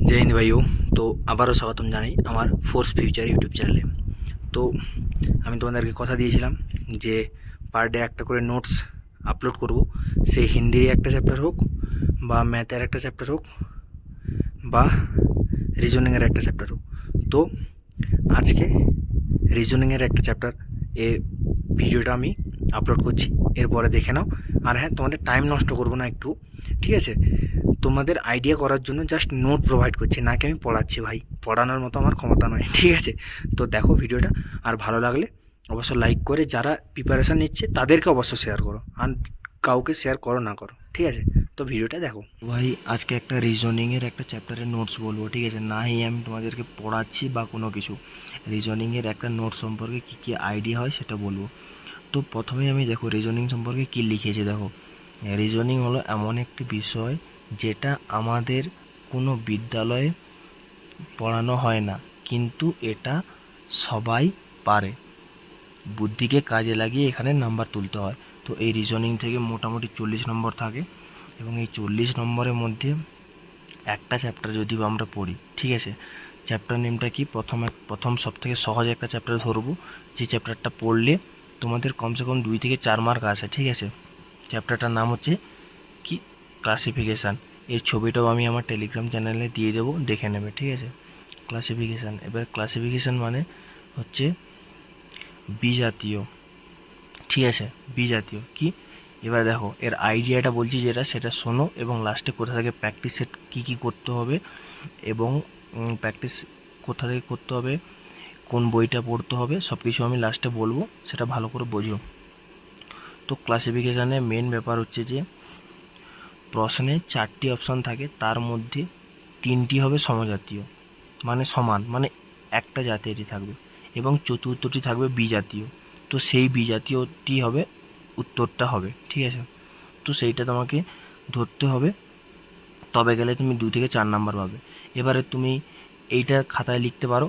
जय हिंद भाइयों। तो আবারও স্বাগতম জানাই আমার ফোর্স ফিউচার ইউটিউব চ্যানেলে। তো আমি তোমাদেরকে কথা দিয়েছিলাম যে পার ডে একটা করে নোটস আপলোড করব, সে হিন্দির একটা চ্যাপ্টার হোক বা ম্যাথের একটা চ্যাপ্টার হোক বা রিজনিংয়ের একটা চ্যাপ্টার হোক। তো আজকে রিজনিংয়ের একটা চ্যাপ্টার ভিডিওটা আমি আপলোড করছি, এরপরে দেখে নাও। আর হ্যাঁ, তোমাদের টাইম নষ্ট করবো না একটু, ঠিক আছে? তোমাদের আইডিয়া করার জন্য জাস্ট নোট প্রোভাইড করছি, নাকি আমি পড়াচ্ছি। ভাই, পড়ানোর মতো আমার ক্ষমতা নয়, ঠিক আছে? তো দেখো ভিডিওটা, আর ভালো লাগলে অবশ্য লাইক করে যারা প্রিপারেশান নিচ্ছে তাদেরকে অবশ্য শেয়ার করো, আর কাউকে শেয়ার করো না করো, ঠিক আছে? তো ভিডিওটা দেখো। ভাই, আজকে একটা রিজনিংয়ের একটা চ্যাপ্টারের নোটস বলবো, ঠিক আছে? নাই আমি তোমাদেরকে পড়াচ্ছি বা কোনো কিছু, রিজনিংয়ের একটা নোটস সম্পর্কে কী কী আইডিয়া হয় সেটা বলবো। তো প্রথমেই আমি দেখো রিজনিং সম্পর্কে কী লিখেছি। দেখো, রিজনিং হলো এমন একটি বিষয় যেটা আমাদের কোনো বিদ্যালয়ে পড়ানো হয় না, কিন্তু এটা সবাই পারে। বুদ্ধিকে কাজে লাগিয়ে এখানে নাম্বার তুলতে হয়। তো এই রিজনিং থেকে মোটামুটি 40 নম্বর থাকে, এবং এই 40 নম্বরের মধ্যে একটা চ্যাপ্টার যদি আমরা পড়ি, ঠিক আছে? চ্যাপ্টার নেমটা কি, প্রথম সব থেকে সহজ একটা চ্যাপ্টার ধরবো, যে চ্যাপ্টারটা পড়লে তোমাদের কমসে কম 2 থেকে 4 মার্ক আসে, ঠিক আছে? চ্যাপ্টারটার নাম হচ্ছে কি, ক্লাসিফিকেশান। এর ছবিটাও আমি আমার টেলিগ্রাম চ্যানেলে দিয়ে দেবো, দেখে নেবে, ঠিক আছে? ক্লাসিফিকেশান। এবার ক্লাসিফিকেশান মানে হচ্ছে বিজাতীয়, ঠিক আছে? বিজাতীয় কি, এবার দেখো এর আইডিয়াটা বলছি যেটা, সেটা শোনো, এবং লাস্টে কোথা থেকে প্র্যাকটিস সেট কী করতে হবে, এবং প্র্যাকটিস কোথা থেকে করতে হবে, কোন বইটা পড়তে হবে, সব কিছু আমি লাস্টে বলবো, সেটা ভালো করে বোঝো। তো ক্লাসিফিকেশানে মেন ব্যাপার হচ্ছে যে প্রশ্নে 4টি অপশান থাকে, তার মধ্যে 3টি হবে সমজাতীয়, মানে সমান, মানে একটা জাতিরই থাকবে, এবং চতুর্থটি থাকবে বিজাতীয়। তো সেই বিজাতীয়টি হবে উত্তরটা হবে, ঠিক আছে? তো সেইটা তোমাকে ধরতে হবে, তবে গেলে তুমি 2 থেকে 4 নাম্বার পাবে। এবারে তুমি এইটা খাতায় লিখতে পারো,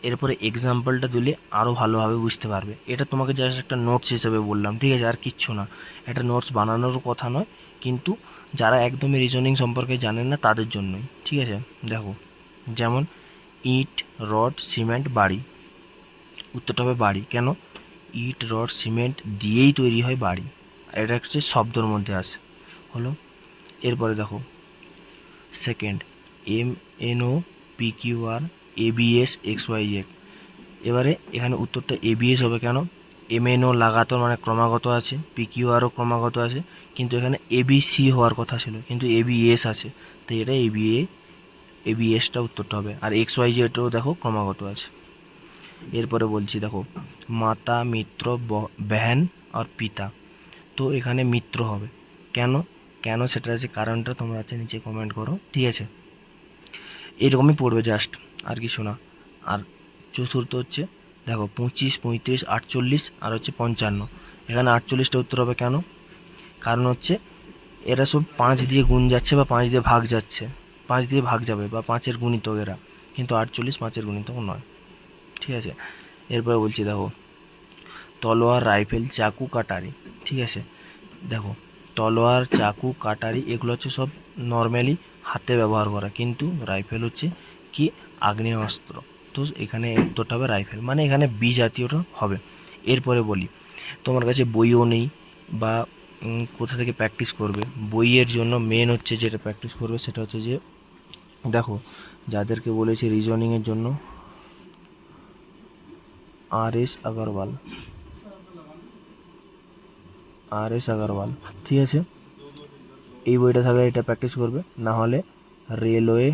এরপরে এক্সাম্পলটা দিলে আরও ভালোভাবে বুঝতে পারবে। এটা তোমাকে জাস্ট একটা নোটস হিসেবে বললাম, ঠিক আছে? আর কিচ্ছু না, এটা নোটস বানানোর কথা নয়, কিন্তু যারা একদমই রিজনিং সম্পর্কে জানেন না তাদের জন্যই, ঠিক আছে? দেখো, যেমন ইট, রড, সিমেন্ট, বাড়ি। উত্তরটা হবে বাড়ি। কেন? ইট, রড, সিমেন্ট দিয়েই তৈরি হয় বাড়ি, আর এটা হচ্ছে শব্দর মধ্যে আসে, হলো। এরপরে দেখো সেকেন্ড, MNOPQR ABS XYZ। এবারে এখানে উত্তরটা ABS হবে। কেন? MNO লাগাতার মানে ক্রমাগত আছে, PQRও ক্রমাগত আছে, কিন্তু এখানে ABC হওয়ার কথা ছিল, কিন্তু ABS আছে, তাই এটা ABSটা উত্তরটা হবে। আর XYZও দেখো ক্রমাগত আছে। এরপরে বলছি, দেখো মাতা, মিত্র, বহন আর পিতা। তো এখানে মিত্র হবে। কেন কেন সেটা আছে, কারণটা তোমরা আছে নিচে কমেন্ট করো, ঠিক আছে? এরকমই পড়বে জাস্ট, আর কিছু না। আর চতুর্থ হচ্ছে, দেখো 25, 35, 48 আর হচ্ছে 55। এখানে 48টা উত্তর হবে। কেন? কারণ হচ্ছে এরা সব 5 দিয়ে গুণ যাচ্ছে বা 5 দিয়ে ভাগ যাচ্ছে, 5 দিয়ে ভাগ যাবে বা 5-এর গুণিতক এরা, কিন্তু 48 5-এর গুণিতক নয়, ঠিক আছে? এরপরে বলছি, দেখো তলোয়ার, রাইফেল, চাকু, কাটারি, ঠিক আছে? দেখো তলোয়ার, চাকু, কাটারি এগুলো হচ্ছে সব নর্মালি হাতে ব্যবহার করা, কিন্তু রাইফেল হচ্ছে কি, আগ্নেয়াস্ত্র। তো এখানে উত্তরটা হবে রাইফেল, মানে এখানে বি জাতীয়টা হবে। এরপরে বলি, তোমার কাছে বইও নেই বা কোথা থেকে প্র্যাকটিস করবে? বইয়ের জন্য মেন হচ্ছে যেটা প্র্যাকটিস করবে সেটা হচ্ছে যে, দেখো যাদেরকে বলেছি রিজনিংয়ের জন্য, RS আগরওয়াল, ঠিক আছে? এই বইটা থাকলে এটা প্র্যাকটিস করবে, না হলে রেলওয়ে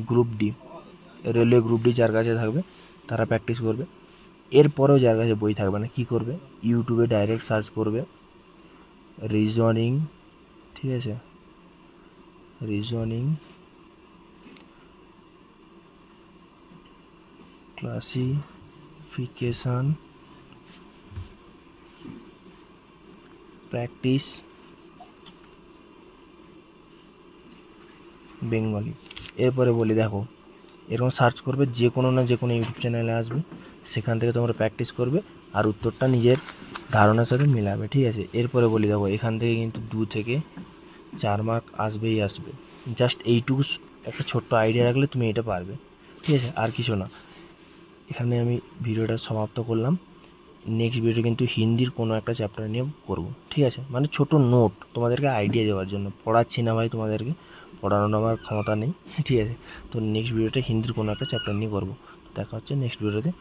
গ্রুপ ডি, যার কাছে থাকবে তারা প্র্যাকটিস করবে। এরপরেও যার কাছে বই থাকবে না, কি করবে? ইউটিউবে ডাইরেক্ট সার্চ করবে রিজনিং, ঠিক আছে? Reasoning classification practice Bengali. এরপরে বলি, দেখো এরকম সার্চ করবে, যে কোনো না যে কোনো ইউটিউব চ্যানেলে আসবে, সেখান থেকে তোমরা প্র্যাকটিস করবে আর উত্তরটা নিজের ধারণার সাথে মিলাবে, ঠিক আছে? এরপরে বলি, দেখো এখান থেকে কিন্তু 2 থেকে 4 মার্ক আসবেই আসবে। জাস্ট এইটুকু একটা ছোট্ট আইডিয়া রাখলে তুমি এটা পারবে, ঠিক আছে? আর কিছু না। এখানে আমি ভিডিওটা সমাপ্ত করলাম। নেক্সট ভিডিও কিন্তু হিন্দির কোনো একটা চ্যাপ্টার নিয়ে করব, ঠিক আছে? মানে ছোট নোট তোমাদেরকে আইডিয়া দেওয়ার জন্য, পড়াচ্ছি না ভাই, তোমাদেরকে পড়ানোর আমার ক্ষমতা নেই, ঠিক আছে? তো নেক্সট ভিডিওটা হিন্দির কোনো একটা চ্যাপ্টার নিয়ে করবো। দেখা হচ্ছে নেক্সট ভিডিওতে।